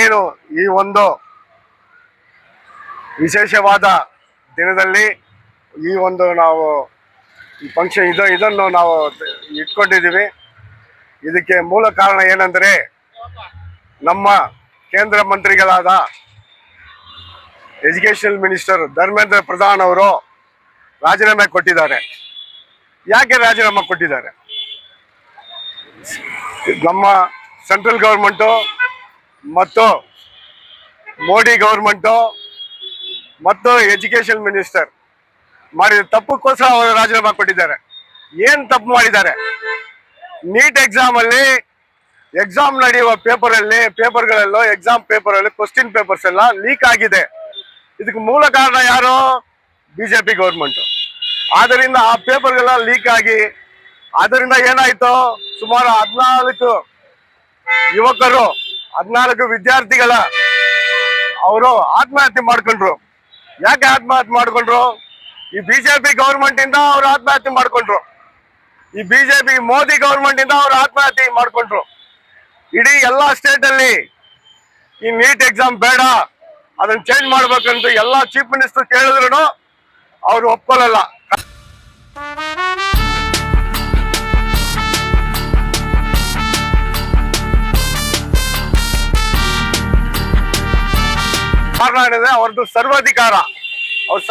ಏನು ಈ ಒಂದು ವಿಶೇಷವಾದ ದಿನದಲ್ಲಿ ಈ ಒಂದು ನಾವು ಫಂಕ್ಷನ್ ಇದನ್ನು ನಾವು ಇಟ್ಕೊಂಡಿದ್ದೀವಿ. ಇದಕ್ಕೆ ಮೂಲ ಕಾರಣ ಏನಂದರೆ ನಮ್ಮ ಕೇಂದ್ರ ಮಂತ್ರಿಗಳಾದ ಎಜುಕೇಷನ್ ಮಿನಿಸ್ಟರ್ ಧರ್ಮೇಂದ್ರ ಪ್ರಧಾನ್ ಅವರು ರಾಜೀನಾಮೆ ಕೊಟ್ಟಿದ್ದಾರೆ. ಯಾಕೆ ರಾಜೀನಾಮೆ ಕೊಟ್ಟಿದ್ದಾರೆ? ನಮ್ಮ ಸೆಂಟ್ರಲ್ ಗೌರ್ಮೆಂಟು ಮತ್ತು ಮೋದಿ ಗೌರ್ಮೆಂಟು ಮತ್ತು ಎಜುಕೇಷನ್ ಮಿನಿಸ್ಟರ್ ಮಾಡಿದ ತಪ್ಪಕ್ಕೋಸ್ಕರ ಅವರು ರಾಜೀನಾಮೆ ಕೊಟ್ಟಿದ್ದಾರೆ. ಏನು ತಪ್ಪು ಮಾಡಿದ್ದಾರೆ? ನೀಟ್ ಎಕ್ಸಾಮ್ ನಡೆಯುವ ಪೇಪರ್ಗಳಲ್ಲೂ ಎಕ್ಸಾಮ್ ಪೇಪರಲ್ಲಿ ಕ್ವಶ್ಚನ್ ಪೇಪರ್ಸ್ ಎಲ್ಲ ಲೀಕ್ ಆಗಿದೆ. ಇದಕ್ಕೆ ಮೂಲ ಕಾರಣ ಯಾರು? BJP government. ಆದ್ದರಿಂದ ಆ ಪೇಪರ್ಗೆಲ್ಲ ಲೀಕ್ ಆಗಿ ಅದರಿಂದ ಏನಾಯ್ತು, ಸುಮಾರು 14 ಯುವಕರು 14 ವಿದ್ಯಾರ್ಥಿಗಳ ಅವರು ಆತ್ಮಹತ್ಯೆ ಮಾಡ್ಕೊಂಡ್ರು. ಯಾಕೆ ಆತ್ಮಹತ್ಯೆ ಮಾಡ್ಕೊಂಡ್ರು? ಈ ಬಿಜೆಪಿ ಗೌರ್ಮೆಂಟ್ ಇಂದ ಅವರು ಆತ್ಮಹತ್ಯೆ ಮಾಡ್ಕೊಂಡ್ರು. ಈ ಬಿಜೆಪಿ ಮೋದಿ ಗೌರ್ಮೆಂಟ್ ಇಂದ ಅವರು ಆತ್ಮಹತ್ಯೆ ಮಾಡ್ಕೊಂಡ್ರು. ಇಡೀ ಎಲ್ಲಾ ಸ್ಟೇಟ್ ಅಲ್ಲಿ ಈ ನೀಟ್ ಎಕ್ಸಾಮ್ ಬೇಡ, ಅದನ್ನ ಚೇಂಜ್ ಮಾಡ್ಬೇಕಂತ ಎಲ್ಲಾ ಚೀಫ್ ಮಿನಿಸ್ಟರ್ ಕೇಳಿದ್ರು ಅವ್ರು ಒಪ್ಕೊಳ್ಳಲ್ಲ. ಕಾರಣ ಏನಿದೆ, ಅವ್ರದ್ದು ಸರ್ವಾಧಿಕಾರ. ಅವ್ರು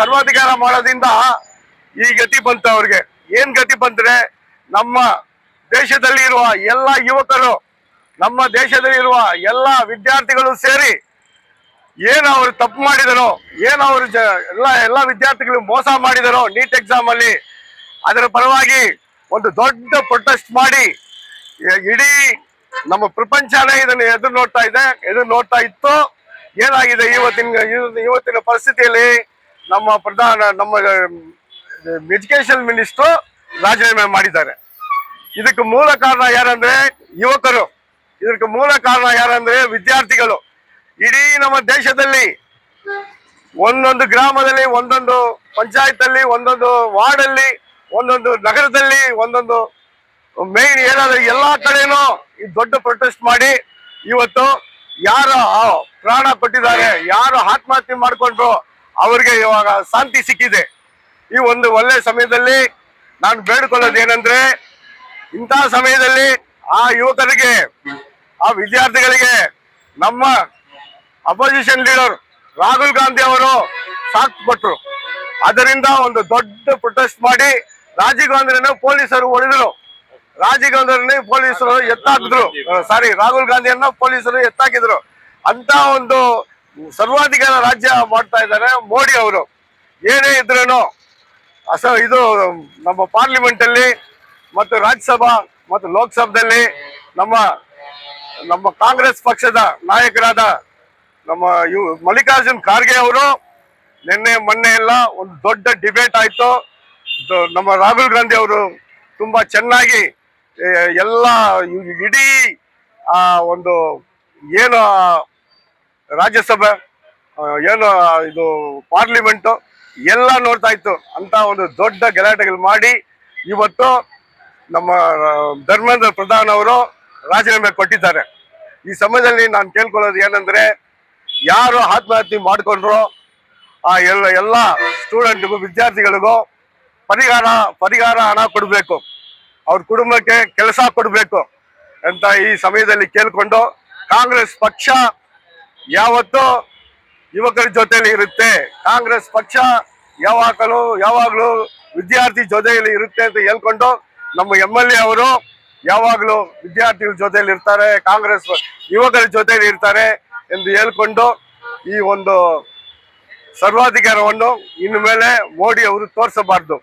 ಸರ್ವಾಧಿಕಾರ ಮಾಡೋದ್ರಿಂದ ಈ ಗತಿ ಬಂತು ಅವ್ರಿಗೆ. ಏನ್ ಗತಿ ಬಂದ್ರೆ, ನಮ್ಮ ದೇಶದಲ್ಲಿ ಇರುವ ಎಲ್ಲ ಯುವಕರು, ನಮ್ಮ ದೇಶದಲ್ಲಿ ಇರುವ ಎಲ್ಲ ವಿದ್ಯಾರ್ಥಿಗಳು ಸೇರಿ ಏನು ಅವರು ತಪ್ಪು ಮಾಡಿದರೋ, ಏನು ಅವರು ಎಲ್ಲ ವಿದ್ಯಾರ್ಥಿಗಳು ಮೋಸ ಮಾಡಿದರೋ ನೀಟ್ ಎಕ್ಸಾಮ್ ಅಲ್ಲಿ, ಅದರ ಪರವಾಗಿ ಒಂದು ದೊಡ್ಡ ಪ್ರೊಟೆಸ್ಟ್ ಮಾಡಿ ಇಡೀ ನಮ್ಮ ಪ್ರಪಂಚನೇ ಇದನ್ನು ಎದುರು ನೋಡ್ತಾ ಇತ್ತು. ಏನಾಗಿದೆ ಇವತ್ತಿನ ಪರಿಸ್ಥಿತಿಯಲ್ಲಿ ನಮ್ಮ ಎಜುಕೇಶನ್ ಮಿನಿಸ್ಟರ್ ರಾಜೀನಾಮೆ ಮಾಡಿದ್ದಾರೆ. ಇದಕ್ಕೆ ಮೂಲ ಕಾರಣ ಯಾರಂದ್ರೆ ಯುವಕರು, ಇದಕ್ಕೆ ಮೂಲ ಕಾರಣ ಯಾರಂದ್ರೆ ವಿದ್ಯಾರ್ಥಿಗಳು. ಇಡೀ ನಮ್ಮ ದೇಶದಲ್ಲಿ ಒಂದೊಂದು ಗ್ರಾಮದಲ್ಲಿ, ಒಂದೊಂದು ಪಂಚಾಯತ್ ಅಲ್ಲಿ, ಒಂದೊಂದು ವಾರ್ಡ್ ಅಲ್ಲಿ, ಒಂದೊಂದು ನಗರದಲ್ಲಿ, ಒಂದೊಂದು ಮೇನ್ ಏನಾದ್ರು ಎಲ್ಲಾ ಕಡೆನೂ ಈ ದೊಡ್ಡ ಪ್ರೊಟೆಸ್ಟ್ ಮಾಡಿ ಇವತ್ತು ಯಾರು ಪ್ರಾಣ ಕೊಟ್ಟಿದ್ದಾರೆ, ಯಾರು ಆತ್ಮಹತ್ಯೆ ಮಾಡ್ಕೊಂಡ್ರು ಅವ್ರಿಗೆ ಇವಾಗ ಶಾಂತಿ ಸಿಕ್ಕಿದೆ. ಈ ಒಂದು ಒಳ್ಳೆ ಸಮಯದಲ್ಲಿ ನಾನು ಬೇಡಿಕೊಳ್ಳೋದು ಏನಂದ್ರೆ, ಇಂತಹ ಸಮಯದಲ್ಲಿ ಆ ಯುವಕರಿಗೆ, ಆ ವಿದ್ಯಾರ್ಥಿಗಳಿಗೆ ನಮ್ಮ ಅಪೋಸಿಷನ್ ಲೀಡರ್ ರಾಹುಲ್ ಗಾಂಧಿ ಅವರು ಸಾಥ್ ಕೊಟ್ರು. ಅದರಿಂದ ಒಂದು ದೊಡ್ಡ ಪ್ರೊಟೆಸ್ಟ್ ಮಾಡಿ ರಾಜೀವ್ ಗಾಂಧಿಯನ್ನು ಪೊಲೀಸರು ಹೊಡೆದ್ರು. ರಾಹುಲ್ ಗಾಂಧಿಯನ್ನ ಪೊಲೀಸರು ಎತ್ತಾಕಿದ್ರು. ಅಂತ ಒಂದು ಸರ್ವಾಧಿಕಾರ ರಾಜ್ಯ ಮಾಡ್ತಾ ಇದ್ದಾರೆ ಮೋದಿ ಅವರು. ಏನೇ ಇದ್ರೂ ಇದು ನಮ್ಮ ಪಾರ್ಲಿಮೆಂಟ್ ಅಲ್ಲಿ ಮತ್ತು ರಾಜ್ಯಸಭಾ ಮತ್ತು ಲೋಕಸಭೆಯಲ್ಲಿ ನಮ್ಮ ಕಾಂಗ್ರೆಸ್ ಪಕ್ಷದ ನಾಯಕರಾದ ನಮ್ಮ ಮಲ್ಲಿಕಾರ್ಜುನ್ ಖರ್ಗೆ ಅವರು ಮೊನ್ನೆ ಎಲ್ಲ ಒಂದು ದೊಡ್ಡ ಡಿಬೇಟ್ ಆಯ್ತು. ನಮ್ಮ ರಾಹುಲ್ ಗಾಂಧಿ ಅವರು ತುಂಬಾ ಚೆನ್ನಾಗಿ ಎಲ್ಲ ಇಡೀ ಒಂದು ಏನು ರಾಜ್ಯಸಭೆ, ಏನು ಇದು ಪಾರ್ಲಿಮೆಂಟು ಎಲ್ಲ ನೋಡ್ತಾ ಇತ್ತು. ಅಂತ ಒಂದು ದೊಡ್ಡ ಗಲಾಟೆಗಳು ಮಾಡಿ ಇವತ್ತು ನಮ್ಮ ಧರ್ಮೇಂದ್ರ ಪ್ರಧಾನ್ ಅವರು ರಾಜೀನಾಮೆ ಕೊಟ್ಟಿದ್ದಾರೆ. ಈ ಸಮಯದಲ್ಲಿ ನಾನು ಕೇಳ್ಕೊಳ್ಳೋದು ಏನಂದ್ರೆ, ಯಾರು ಆತ್ಮಹತ್ಯೆ ಮಾಡಿಕೊಂಡ್ರು ಆ ಎಲ್ಲ ಸ್ಟೂಡೆಂಟ್ಗೂ, ವಿದ್ಯಾರ್ಥಿಗಳಿಗೂ ಪರಿಹಾರ ಹಣ ಕೊಡಬೇಕು, ಅವ್ರ ಕುಟುಂಬಕ್ಕೆ ಕೆಲಸ ಕೊಡಬೇಕು ಅಂತ ಈ ಸಮಯದಲ್ಲಿ ಕೇಳ್ಕೊಂಡು, ಕಾಂಗ್ರೆಸ್ ಪಕ್ಷ ಯಾವತ್ತೂ ಯುವಕರ ಜೊತೆಯಲ್ಲಿ ಇರುತ್ತೆ, ಕಾಂಗ್ರೆಸ್ ಪಕ್ಷ ಯಾವಾಗಲೂ ವಿದ್ಯಾರ್ಥಿ ಜೊತೆಯಲ್ಲಿ ಇರುತ್ತೆ ಅಂತ ಹೇಳ್ಕೊಂಡು, ನಮ್ಮ MLA ಅವರು ಯಾವಾಗಲೂ ವಿದ್ಯಾರ್ಥಿಗಳ ಜೊತೆಯಲ್ಲಿ ಇರ್ತಾರೆ, ಕಾಂಗ್ರೆಸ್ ಯುವಕರ ಜೊತೆಯಲ್ಲಿ ಇರ್ತಾರೆ ಎಂದು ಹೇಳ್ಕೊಂಡು, ಈ ಒಂದು ಸರ್ವಾಧಿಕಾರವನ್ನು ಇನ್ನು ಮೇಲೆ ಮೋದಿ ಅವರು ತೋರಿಸಬಾರ್ದು.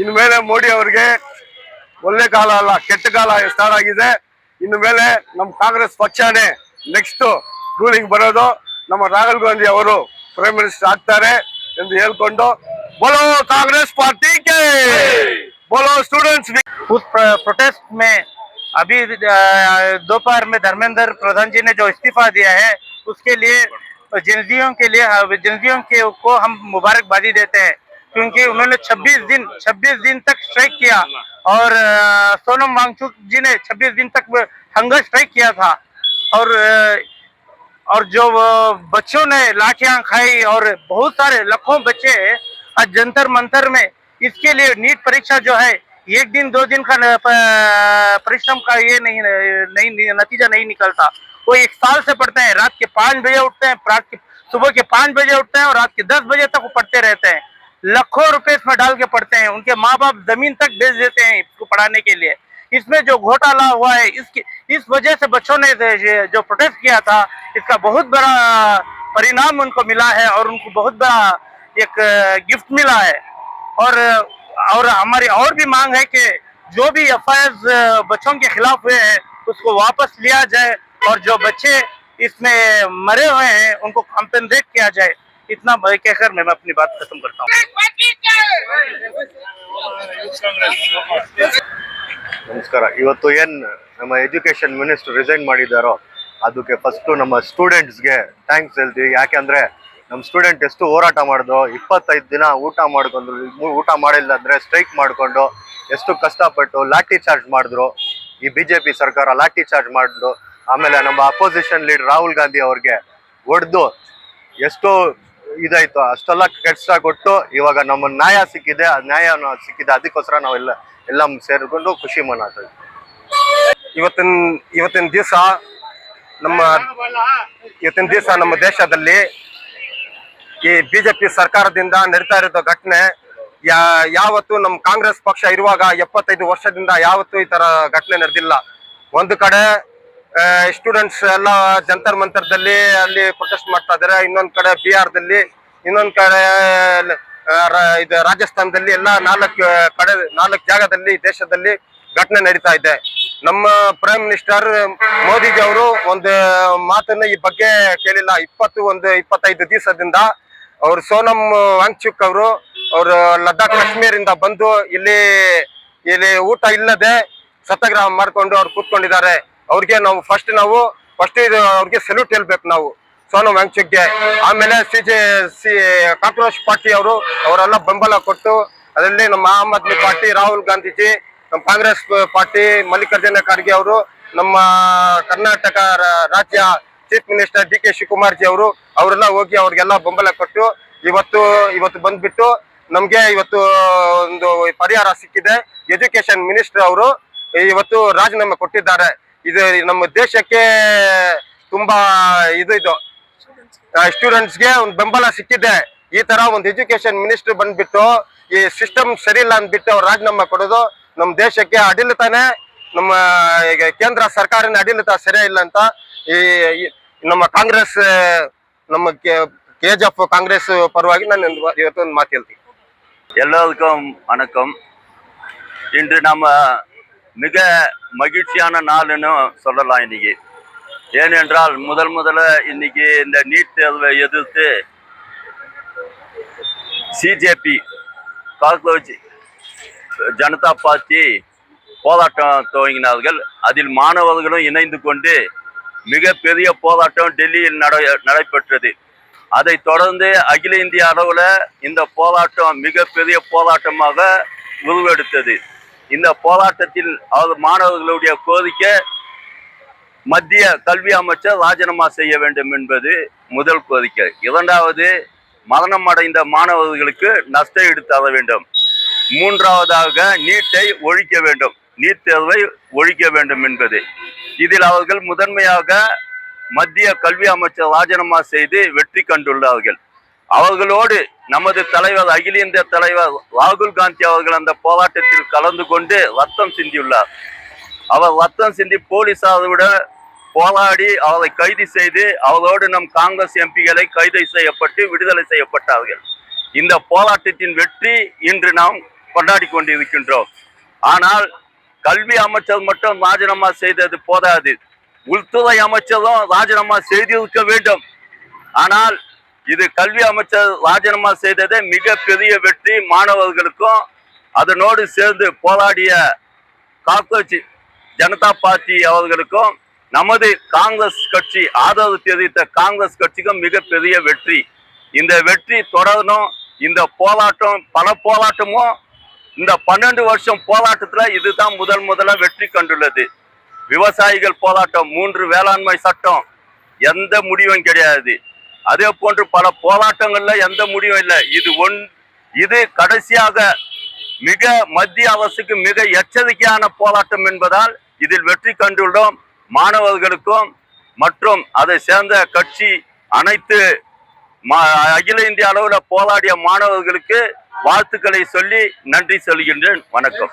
ಇನ್ನು ಮೇಲೆ ಮೋದಿ ಅವರಿಗೆ ಒಳ್ಳೆ ಕಾಲ ಅಲ್ಲ, ಕೆಟ್ಟ ಕಾಲ ಸ್ಟಾರ್ಟ್ ಆಗಿದೆ. ಇನ್ನು ಮೇಲೆ ನಮ್ಮ ಕಾಂಗ್ರೆಸ್ ಪಕ್ಷನೇ ನೆಕ್ಸ್ಟ್ ರೂಲಿಂಗ್ ಬರೋದು. ನಮ್ಮ ರಾಹುಲ್ ಗಾಂಧಿ ಅವರು ಪ್ರೈಮ್ ಮಿನಿಸ್ಟರ್ ಆಗ್ತಾರೆ ಎಂದು ಹೇಳ್ಕೊಂಡು, बोलो कांग्रेस पार्टी के, बोलो स्टूडेंट्स। उस प्रोटेस्ट में अभी दोपहर में धर्मेंद्र प्रधान जी ने जो इस्तीफा दिया है, उसके लिए जिंदगियों को हम मुबारकबादी देते हैं, क्योंकि उन्होंने 26 दिन तक स्ट्राइक किया और सोनम वांगचुक जी ने 26 दिन तक हंगर स्ट्राइक किया था। और और जो बच्चों ने लाठियां खाई और बहुत सारे लाखों बच्चे आज जंतर मंतर में इसके लिए नीट परीक्षा जो है एक दिन दो दिन का परिश्रम का ये नहीं नतीजा नहीं निकलता। वो एक साल से पढ़ते हैं, रात के 5 बजे उठते हैं, सुबह के 5 बजे उठते हैं और रात के 10 बजे तक वो पढ़ते रहते हैं। लाखों रुपए इसमें डाल के पढ़ते हैं, उनके माँ बाप जमीन तक बेच देते हैं इसको पढ़ाने के लिए। इसमें जो घोटाला हुआ है इस वजह से बच्चों ने जो प्रोटेस्ट किया था इसका बहुत बड़ा परिणाम उनको मिला है और उनको बहुत बड़ा एक गिफ्ट मिला है। और हमारी और भी मांग है कि जो भी एफआईआर बच्चों के खिलाफ हुए हैं उसको वापस लिया जाए और जो बच्चे इसमें मरे हुए हैं उनको कॉम्पेंसेट किया जाए। इतना कहकर मैं अपनी बात खत्म करता हूँ। ನಮಸ್ಕಾರ. ಇವತ್ತು ಏನು ನಮ್ಮ ಎಜುಕೇಷನ್ ಮಿನಿಸ್ಟರ್ ರಿಸೈನ್ ಮಾಡಿದ್ದಾರೋ ಅದಕ್ಕೆ ಫಸ್ಟು ನಮ್ಮ ಸ್ಟೂಡೆಂಟ್ಸ್ಗೆ ಥ್ಯಾಂಕ್ಸ್ ಹೇಳ್ತೀವಿ. ಯಾಕೆಂದರೆ ನಮ್ಮ ಸ್ಟೂಡೆಂಟ್ ಎಷ್ಟು ಹೋರಾಟ ಮಾಡಿದ್ರು, 25 ದಿನ ಊಟ ಮಾಡಿಲ್ಲ ಅಂದರೆ ಸ್ಟ್ರೈಕ್ ಮಾಡಿಕೊಂಡು ಎಷ್ಟು ಕಷ್ಟಪಟ್ಟು ಲಾಠಿ ಚಾರ್ಜ್ ಮಾಡಿದ್ರು. ಈ BJP ಸರ್ಕಾರ ಲಾಠಿ ಚಾರ್ಜ್ ಮಾಡಿದ್ರು. ಆಮೇಲೆ ನಮ್ಮ ಅಪೋಸಿಷನ್ ಲೀಡರ್ ರಾಹುಲ್ ಗಾಂಧಿ ಅವ್ರಿಗೆ ಹೊಡೆದು ಎಷ್ಟು ಇದಾಯಿತು ಅಷ್ಟೆಲ್ಲ ಕಷ್ಟ ಕೊಟ್ಟು ಇವಾಗ ನಮ್ಮ ನ್ಯಾಯ ಸಿಕ್ಕಿದೆ. ಆ ನ್ಯಾಯ ಸಿಕ್ಕಿದೆ, ಅದಕ್ಕೋಸ್ಕರ ನಾವೆಲ್ಲ ಸೇರಿಕೊಂಡು ಖುಷಿ ಮನಾತೀವಿ. ಇವತ್ತಿನ ದಿವಸ ನಮ್ಮ ದೇಶದಲ್ಲಿ ಈ ಬಿಜೆಪಿ ಸರ್ಕಾರದಿಂದ ನಡೀತಾ ಇರೋ ಘಟನೆ ಯಾವತ್ತು ನಮ್ಮ ಕಾಂಗ್ರೆಸ್ ಪಕ್ಷ ಇರುವಾಗ 75 ವರ್ಷದಿಂದ ಯಾವತ್ತೂ ಈ ತರ ಘಟನೆ ನಡೆದಿಲ್ಲ. ಒಂದು ಕಡೆ ಸ್ಟೂಡೆಂಟ್ಸ್ ಎಲ್ಲ ಜಂತರ್ ಮಂತರ್ದಲ್ಲಿ ಅಲ್ಲಿ ಪ್ರೊಟೆಸ್ಟ್ ಮಾಡ್ತಾ ಇದ್ದಾರೆ, ಇನ್ನೊಂದ್ ಕಡೆ ಬಿಹಾರದಲ್ಲಿ, ಇನ್ನೊಂದ್ ಕಡೆ ಇದು ರಾಜಸ್ಥಾನದಲ್ಲಿ ಎಲ್ಲ 4 ಜಾಗದಲ್ಲಿ ದೇಶದಲ್ಲಿ ಘಟನೆ ನಡೀತಾ ಇದೆ. ನಮ್ಮ ಪ್ರೈಮ್ ಮಿನಿಸ್ಟರ್ ಮೋದಿಜಿ ಅವರು ಒಂದು ಮಾತನ್ನ ಈ ಬಗ್ಗೆ ಕೇಳಿಲ್ಲ. 25 ದಿವಸದಿಂದ ಅವರು ಸೋನಂ ವಾಂಗ್ಚುಕ್ ಅವರು ಲದ್ದಾಖ್ ಕಾಶ್ಮೀರಿಂದ ಬಂದು ಇಲ್ಲಿ ಊಟ ಇಲ್ಲದೆ ಸತ್ಯಾಗ್ರಹ ಮಾಡ್ಕೊಂಡು ಅವ್ರು ಕೂತ್ಕೊಂಡಿದ್ದಾರೆ. ಅವ್ರಿಗೆ ನಾವು ಫಸ್ಟ್ ಅವ್ರಿಗೆ ಸಲ್ಯೂಟ್ ಹೇಳ್ಬೇಕು ನಾವು ಸೋನಂ ವಾಂಗ್ಚುಕ್ಗೆ. ಆಮೇಲೆ ಕಾಕ್ರೋಚ್ ಪಾರ್ಟಿ ಅವರೆಲ್ಲ ಬೆಂಬಲ ಕೊಟ್ಟು ಅದರಲ್ಲಿ ನಮ್ಮ ಆಮ್ ಆದ್ಮಿ ಪಾರ್ಟಿ, ರಾಹುಲ್ ಗಾಂಧೀಜಿ, ನಮ್ಮ ಕಾಂಗ್ರೆಸ್ ಪಾರ್ಟಿ, ಮಲ್ಲಿಕಾರ್ಜುನ ಖರ್ಗೆ ಅವರು, ನಮ್ಮ ಕರ್ನಾಟಕ ರಾಜ್ಯ chief minister DK Shivakumar G ಅವರೆಲ್ಲ ಹೋಗಿ ಅವ್ರಿಗೆಲ್ಲ ಬೆಂಬಲ ಕೊಟ್ಟು ಇವತ್ತು ಬಂದ್ಬಿಟ್ಟು ನಮ್ಗೆ ಇವತ್ತು ಒಂದು ಪರಿಹಾರ ಸಿಕ್ಕಿದೆ. ಎಜುಕೇಶನ್ ಮಿನಿಸ್ಟರ್ ಅವರು ಇವತ್ತು ರಾಜೀನಾಮೆ ಕೊಟ್ಟಿದ್ದಾರೆ. ಇದು ನಮ್ಮ ದೇಶಕ್ಕೆ ತುಂಬಾ ಇದು ಸ್ಟೂಡೆಂಟ್ಸ್ಗೆ ಒಂದು ಬೆಂಬಲ ಸಿಕ್ಕಿದೆ. ಈ ತರ ಒಂದು ಎಜುಕೇಶನ್ ಮಿನಿಸ್ಟರ್ ಬಂದ್ಬಿಟ್ಟು ಈ ಸಿಸ್ಟಮ್ ಸರಿ ಇಲ್ಲ ಅಂದ್ಬಿಟ್ಟು ಅವ್ರು ರಾಜೀನಾಮೆ ಕೊಡೋದು ನಮ್ಮ ದೇಶಕ್ಕೆ ಆಡಳಿತನೇ, ನಮ್ಮ ಕೇಂದ್ರ ಸರ್ಕಾರನ ಆಡಳಿತ ಸರಿಯೇ ಇಲ್ಲ ಅಂತ ಈ ನಮ್ಮ ಕಾಂಗ್ರೆಸ್, ನಮ್ಮ KGF காங்கிரஸ் பரவாகி நான் ಇವತ್ತೊಂದು ಮಾತು ಹೇಳ್ತೀನಿ. எல்லோருக்கும் வணக்கம். இன்று நம்ம மிக மகிழ்ச்சியான நாள்னு சொல்லலாம் இன்னைக்கு. ஏனென்றால் முதல்ல இன்னைக்கு இந்த நீட் தேர்வை எதிர்த்து CJP காக்ரோச் ஜனதா பார்ட்டி போராட்டம் துவங்கினார்கள். அதில் மாணவர்களும் இணைந்து கொண்டு மிகப்பெரிய போராட்டம் டெல்லியில் நடைபெற்றது. அதை தொடர்ந்து அகில இந்திய அளவில் இந்த போராட்டம் மிகப்பெரிய போராட்டமாக உருவெடுத்தது. இந்த போராட்டத்தில் மாணவர்களுடைய கோரிக்கை மத்திய கல்வி அமைச்சர் ராஜினாமா செய்ய வேண்டும் என்பது முதல் கோரிக்கை. இரண்டாவது, மரணம் அடைந்த மாணவர்களுக்கு நஷ்ட ஈடு தர வேண்டும். மூன்றாவதாக நீட்டை ஒழிக்க வேண்டும், நீட் தேர்வை ஒழிக்க வேண்டும் என்பது. இதில் அவர்கள் முதன்மையாக மத்திய கல்வி அமைச்சர் ராஜினாமா செய்து வெற்றி கண்டுள்ளார்கள். அவர்களோடு நமது தலைவர், அகில இந்திய தலைவர் ராகுல் காந்தி அவர்கள் அந்த போராட்டத்தில் கலந்து கொண்டு ரத்தம் சிந்தியுள்ளார். அவர் ரத்தம் சிந்தி போலீசாருடன் போராடி அவரை கைது செய்து அவரோடு நம் காங்கிரஸ் எம்பிகளை கைது செய்யப்பட்டு விடுதலை செய்யப்பட்டார்கள். இந்த போராட்டத்தின் வெற்றி இன்று நாம் கொண்டாடி கொண்டிருக்கின்றோம். ஆனால் கல்வி அமைச்சர் மட்டும் ராஜினாமா செய்தது போதாது, உள்துறை அமைச்சரும் ராஜினாமா செய்திருக்க வேண்டும். ஆனால் இது கல்வி அமைச்சர் ராஜினாமா செய்ததே மிகப்பெரிய வெற்றி மாணவர்களுக்கும் அதனோடு சேர்ந்து போராடிய காக்ரோச் ஜனதா பார்ட்டி அவர்களுக்கும் நமது காங்கிரஸ் கட்சி ஆதரவு தெரிவித்த காங்கிரஸ் கட்சிக்கும் மிகப்பெரிய வெற்றி. இந்த வெற்றி தொடரணும். இந்த போராட்டம் பல போராட்டமும் இந்த 12 வருஷம் போராட்டத்துல இதுதான் முதல்ல வெற்றி கண்டுள்ளது. விவசாயிகள் போராட்டம், 3 வேளாண்மை சட்டம், எந்த முடிவும் கிடையாது. அதே போன்று பல போராட்டங்கள்ல எந்த முடிவும் இல்லை. இது கடைசியாக மிக மத்திய அரசுக்கு மிக எச்சரிக்கையான போராட்டம் என்பதால் இதில் வெற்றி கண்டுள்ளோம். மாணவர்களுக்கும் மற்றும் அதை சேர்ந்த கட்சி அனைத்து அகில இந்திய அளவில் போராடிய மாணவர்களுக்கு வாழ்த்துக்களை சொல்லி நன்றி சொல்கின்றேன். வணக்கம்.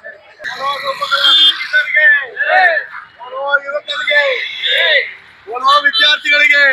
ವಿದ್ಯಾರ್ಥಿಗಳಿಗೆ